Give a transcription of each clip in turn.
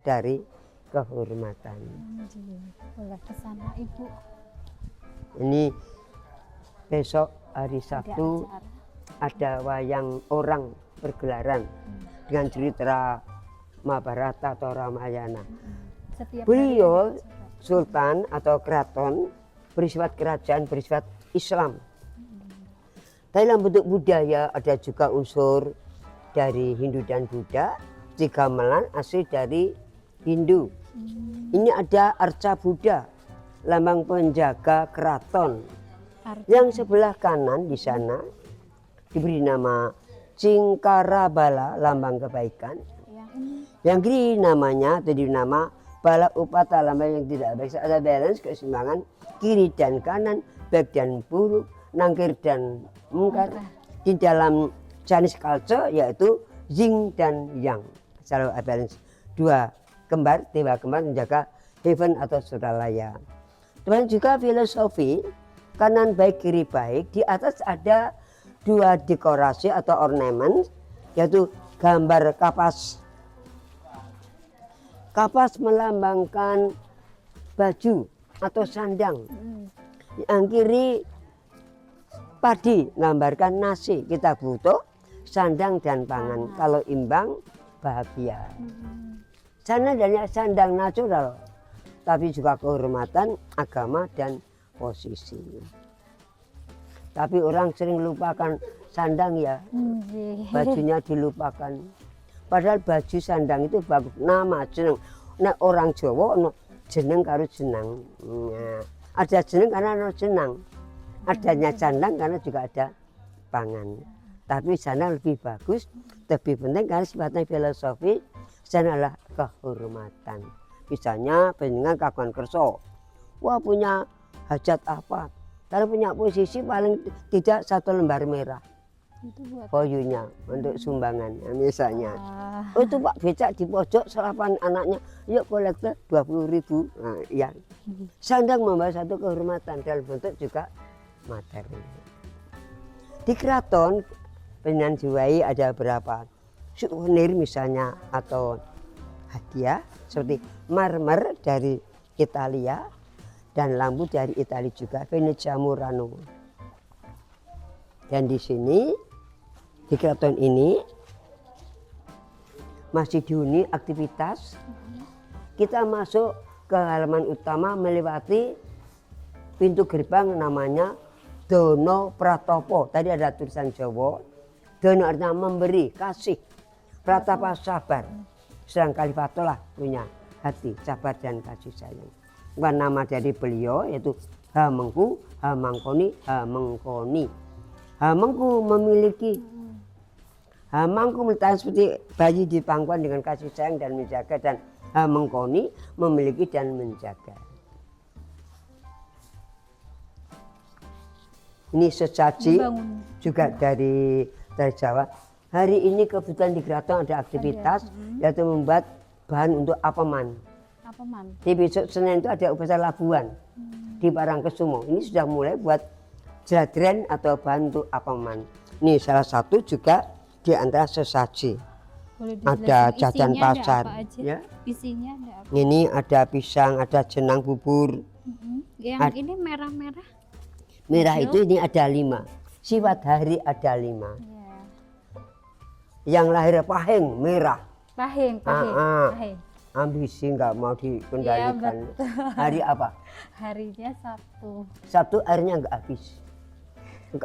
dari kehormatan. Boleh ke sana Ibu. Ini besok hari Sabtu ada wayang orang bergelaran dengan cerita Mahabharata atau Ramayana. Beliau sultan atau keraton bersifat kerajaan, bersifat Islam. Dalam bentuk budaya ada juga unsur dari Hindu dan Buddha. Gamelan asli dari Hindu. Ini ada arca Buddha, lambang penjaga keraton. Yang sebelah kanan di sana diberi nama Cingkarabala, lambang kebaikan. Yang kiri namanya tadi nama Bala Upata, lambang yang tidak baik. Ada balance, keseimbangan kiri dan kanan, baik dan buruk, nangkir dan mungkar. Di dalam Chinese culture yaitu Yin dan Yang. Selalu balance. Dua kembar, dewa kembar menjaga heaven atau suralaya. Dan juga filosofi kanan baik kiri baik. Di atas ada dua dekorasi atau ornament, yaitu gambar kapas. Kapas melambangkan baju atau sandang. Yang kiri padi melambangkan nasi. Kita butuh sandang dan pangan. Kalau imbang bahagia. Sana adanya sandang natural, tapi juga kehormatan agama dan posisi. Tapi orang sering lupakan sandang ya, bajunya dilupakan. Padahal baju sandang itu bagus, nama jeneng. Nah, orang Jawa no jeneng karo jenang. Nah, ada jeneng karena no jenang. Adanya sandang karena juga ada pangan. Tapi sana lebih bagus, lebih penting karena sifatnya filosofi. Sana adalah kehormatan. Misalnya penjenengan kagungan kerso, wah punya hajat apa? Kalau punya posisi paling tidak 1 lembar merah. Itu buat koyunya untuk sumbangan misalnya. Oh itu Pak becak di pojok sarapan anaknya, yuk kolektor 20.000. Nah, ya. Sandang membawa satu kehormatan dalam bentuk juga materi. Di keraton Penan Jiwai ada berapa souvenir misalnya atau hadiah seperti marmer dari Italia dan lampu dari Italia juga, Venezia Murano. Dan di sini di keraton ini masih dihuni aktivitas. Kita masuk ke halaman utama melewati pintu gerbang namanya Dono Pratopo. Tadi ada tulisan Jawa. Dono artinya memberi, kasih. Pratapa sabar. Sedang Kalifatullah punya hati sabar dan kasih sayang. Bukan nama dari beliau yaitu Hamengku, Hamangkoni, Hamengkoni. Hamengku memiliki, Hamangku meletakkan seperti bayi di pangkuan dengan kasih sayang dan menjaga, dan Hamengkoni memiliki dan menjaga. Ini sesaji juga dari Jawa. Hari ini kebetulan di keraton ada aktivitas yaitu membuat bahan untuk apeman. Di besok Senin itu ada upacara labuan di Parangkusumo. Ini sudah mulai buat jadren atau bahan untuk apeman. Ini salah satu juga di antara sesaji. Ada jajan pasar. Ya. Isinya ada apa? Ini ada pisang, ada jenang bubur. Yang ini merah-merah. Merah itu ini ada 5. Sifat hari ada 5. Yang lahir pahing merah. Pahing. Ambisi nggak mau dikendalikan. Hari apa? Harinya Sabtu. Sabtu airnya nggak habis.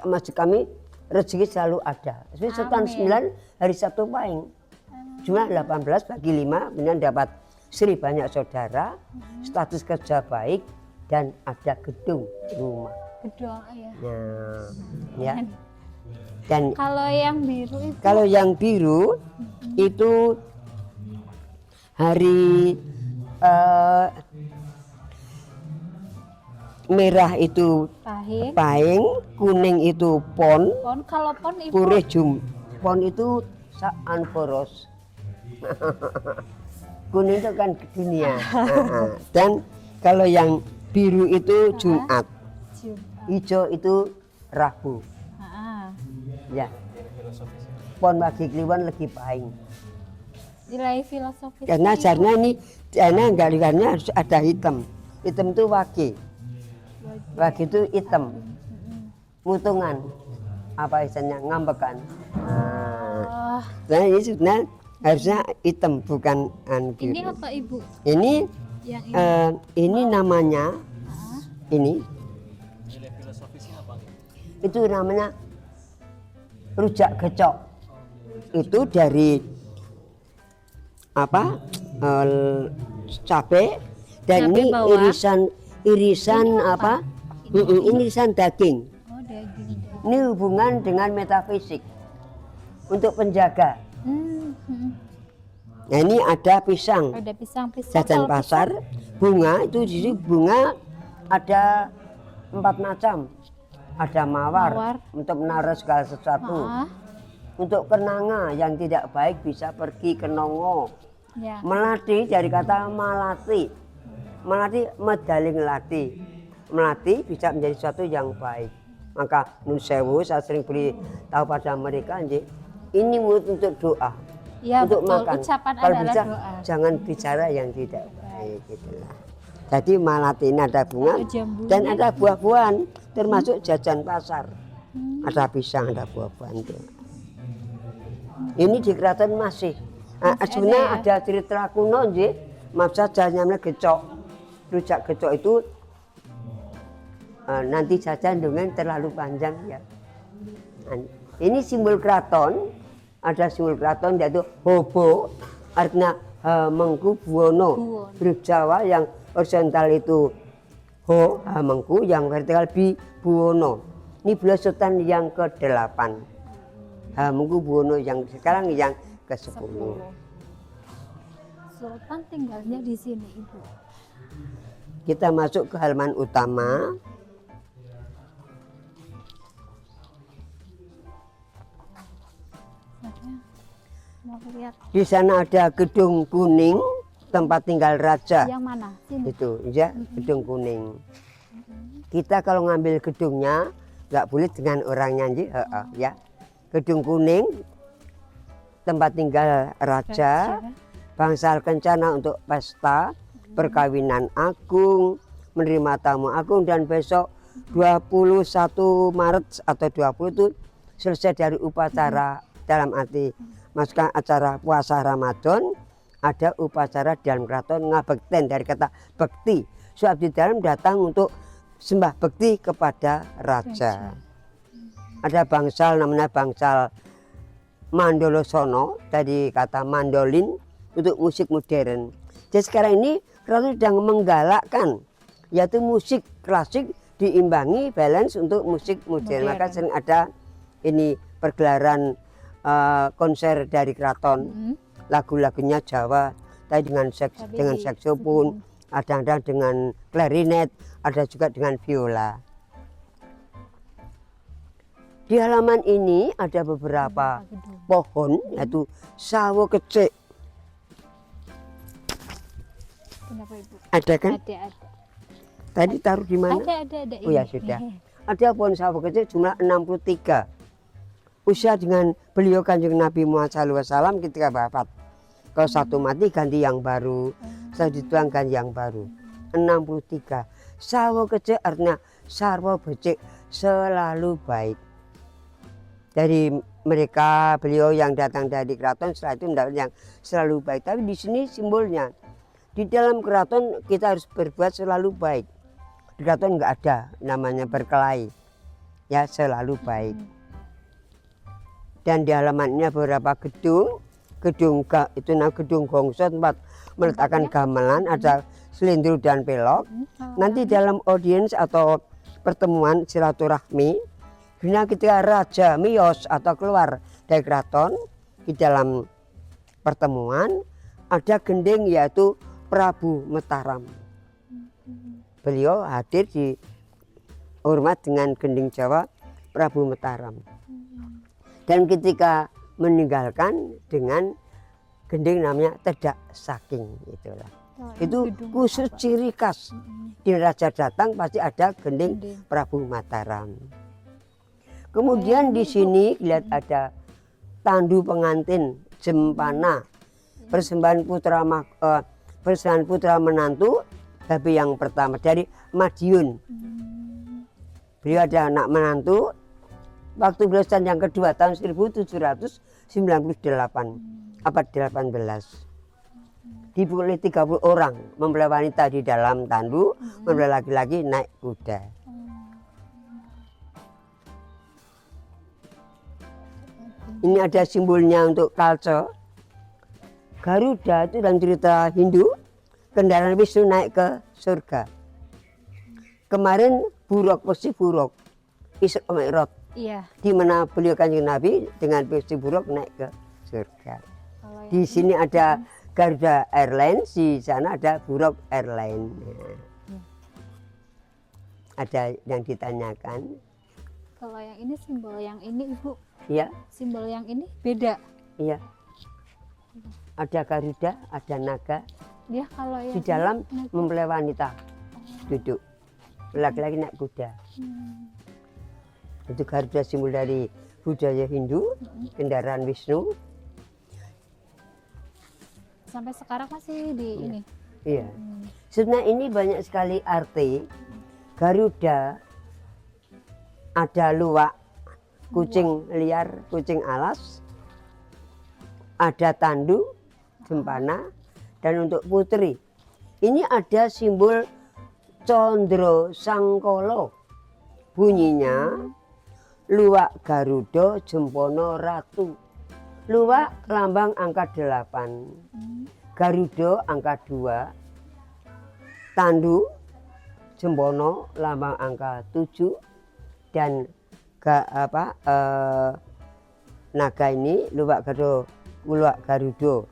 Masjid kami rezeki selalu ada. Setan 9 hari Sabtu pahing. Jumlah 18 bagi 5, kemudian dapat istri banyak saudara, status kerja baik, dan ada gedung rumah. Gedung ya. Nah, ya. Dan kalau yang biru itu? Kalau yang biru itu hari merah itu pahing, kuning itu pon. Kalau pon itu purih pon itu saan poros. Kuning itu kan dunia. Dan kalau yang biru itu Jumat. Hijau itu Rabu. Ya. Pon bagi kliwon lagi pahing. nilai filosofis. Karena jarnya ini, karena galikannya harus ada hitam. Hitam itu wage. Wage itu hitam. Mutungan. Apa istilahnya? Ngambekan. Oh, Nah ini sebenarnya harusnya hitam, bukan biru. ini apa Ibu? Ini Yang ini. ini namanya ini Nilai filosofisnya apa? itu namanya rujak gecok. Itu dari apa cabai dan Cabai ini bawang. irisan Ini apa? Ini Irisan daging. Oh, daging. Ini hubungan dengan metafisik untuk penjaga. Nah ini ada pisang. Ada pisang-pisang. Jajan Kalau pasar, bunga itu di sini bunga ada 4 macam. Ada mawar. Untuk menaruh segala sesuatu. Untuk kenanga yang tidak baik bisa pergi ke nongo. Ya. Melati dari kata malati. Melati medaling lati. Melati bisa menjadi sesuatu yang baik. Maka nun sewu saya sering beri tahu pada mereka ini mulut untuk doa. Ya, untuk betul. makan. Ucapan Kalau adalah bisa doa. jangan bicara yang tidak baik gitulah. Jadi malati ini ada bunga Ada jambunya. dan ada buah-buahan termasuk jajan pasar. Ada pisang, ada buah-buahan itu. Ini di keraton masih. Sebenarnya ada cerita kuno nggih. Maaf saja namanya gecok. Rujak gecok itu nanti saja dengan terlalu panjang ya. Ini simbol keraton. Ada simbol keraton yaitu hobo, artinya Hamengku Buwono. Huruf Jawa yang horizontal itu Ho, Hamengku, yang vertikal Bi, Buwono. Ini beliau sultan yang ke-8. Hamengku Buwono yang sekarang yang ke-10. Sultan tinggalnya di sini Ibu. Kita masuk ke halaman utama. Mau lihat Di sana ada gedung kuning, tempat tinggal raja. yang mana? Sini. Itu ya, gedung kuning. Kita kalau ngambil gedungnya nggak boleh dengan orangnya ya. Gedung kuning, tempat tinggal raja, bangsal kencana untuk pesta, perkawinan agung, menerima tamu agung, dan besok 21 Maret atau 20 itu selesai dari upacara dalam arti masukkan acara puasa Ramadan, ada upacara dalam keraton ngabekten dari kata bekti. Sebab di dalam datang untuk sembah bekti kepada raja. Ada bangsal namanya bangsal Mandolosono dari kata mandolin untuk musik modern. Jadi sekarang ini keraton sedang menggalakkan yaitu musik klasik diimbangi balance untuk musik modern. Maka sering ada ini pergelaran konser dari keraton, lagu-lagunya Jawa, tadi dengan saksofon, ada dengan klarinet, ada juga dengan biola. Di halaman ini ada beberapa pohon, yaitu sawo kecik. Kenapa Ibu? Ada kan? Ada. Tadi taruh di mana? Ada. Oh ya sudah. Ada pohon sawo kecil jumlah 63. Usia dengan beliau Kanjeng Nabi Muhammad SAW ketika wafat. Kalau satu mati ganti yang baru, setelah dituang ganti yang baru. 63. Sawo kecil artinya sarwa becik, selalu baik. Dari mereka beliau yang datang dari keraton setelah itu mendapat yang selalu baik. Tapi di sini simbolnya di dalam keraton kita harus berbuat selalu baik. Di keraton nggak ada namanya berkelahi, ya selalu baik. Dan di halamannya beberapa gedung itu namanya gedung gongso, tempat meletakkan gamelan, ada selindro dan pelok. Nanti dalam audiens atau pertemuan silaturahmi, ketika raja miyos atau keluar dari keraton, di dalam pertemuan ada gending yaitu Prabu Mataram. Beliau hadir di hormat dengan gending Jawa Prabu Mataram. Dan ketika meninggalkan dengan gending namanya Tedak Saking itulah. Itu khusus ciri khas. Di raja datang pasti ada gending Prabu Mataram. Kemudian di sini lihat ada tandu pengantin jempana. persembahan putra menantu tapi yang pertama dari Madiun. Beliau ada anak menantu waktu belasan yang kedua tahun 1798 abad 18. Dipukuli 30 orang mempelai wanita di dalam tandu, mempelai laki-laki naik kuda. Ini ada simbolnya untuk kalco. Garuda itu dalam cerita Hindu, kendaraan Wisnu naik ke surga. Kemarin buruk, posisi buruk, Isra Mi'raj, Iya. di mana beliau Kanjeng Nabi dengan posisi buruk naik ke surga. Kalau yang Di sini ada Garuda Airlines, di sana ada Buruk Airlines. Ada yang ditanyakan, Kalau yang ini simbol yang ini Ibu, ya, simbol yang ini beda. iya. Ada Garuda, ada naga, Ya kalau yang di dalam ini, mempelai wanita duduk, laki-laki naik kuda. Itu Garuda simbol dari budaya Hindu, kendaraan Wisnu. sampai sekarang masih di ini. Iya. Sebenarnya ini banyak sekali arti. Garuda ada luwak, kucing liar, kucing alas, ada tandu, cempana, dan untuk putri ini ada simbol Condro Sangkolo. Bunyinya luwak Garuda Jempono Ratu. Luwak lambang angka 8, Garuda angka 2, tandu Jempono lambang angka 7, dan naga ini luwak Garuda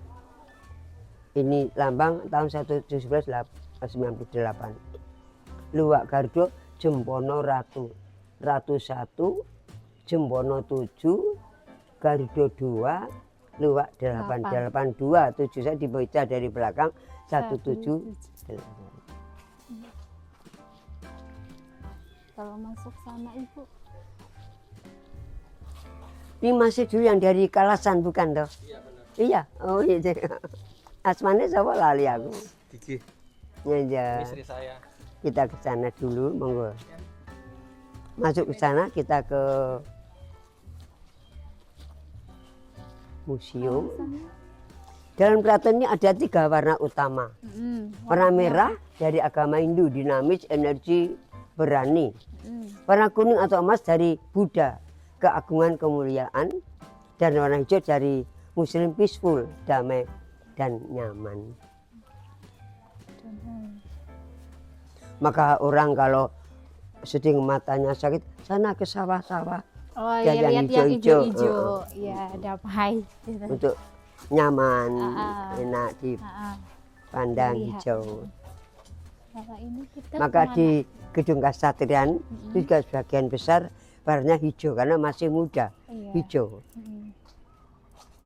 ini lambang tahun 1798. Luwak Garuda Jempono Ratu, Ratu 1, Jempono 7, Garuda 2, luwak 882, 7 saya dibaca dari belakang 178. Kalau masuk sana Ibu, Ini masih dulu yang dari Kalasan bukan toh? Iya, oh iya. Asmane siapa lali aku. Kiki, Ya, istri saya. kita ke sana dulu, monggo. Masuk ke sana kita ke museum. Dalam keraton ini ada 3 warna utama. Warna merah dari agama Hindu, dinamis, energi, berani. Warna kuning atau emas dari Buddha, keagungan, kemuliaan. Dan warna hijau dari Muslim, peaceful, damai dan nyaman. Maka orang kalau sedang matanya sakit, sana ke sawah-sawah. Oh Dan iya, yang lihat yang hijau-hijau, hijau-hijau, iya damai. Gitu. Untuk nyaman, enak Ah, dipandang Dilihat. hijau. Kalau ini kita Maka kemana? di Gedung Kasatrian juga sebagian besar warnanya hijau karena masih muda, Iya. hijau.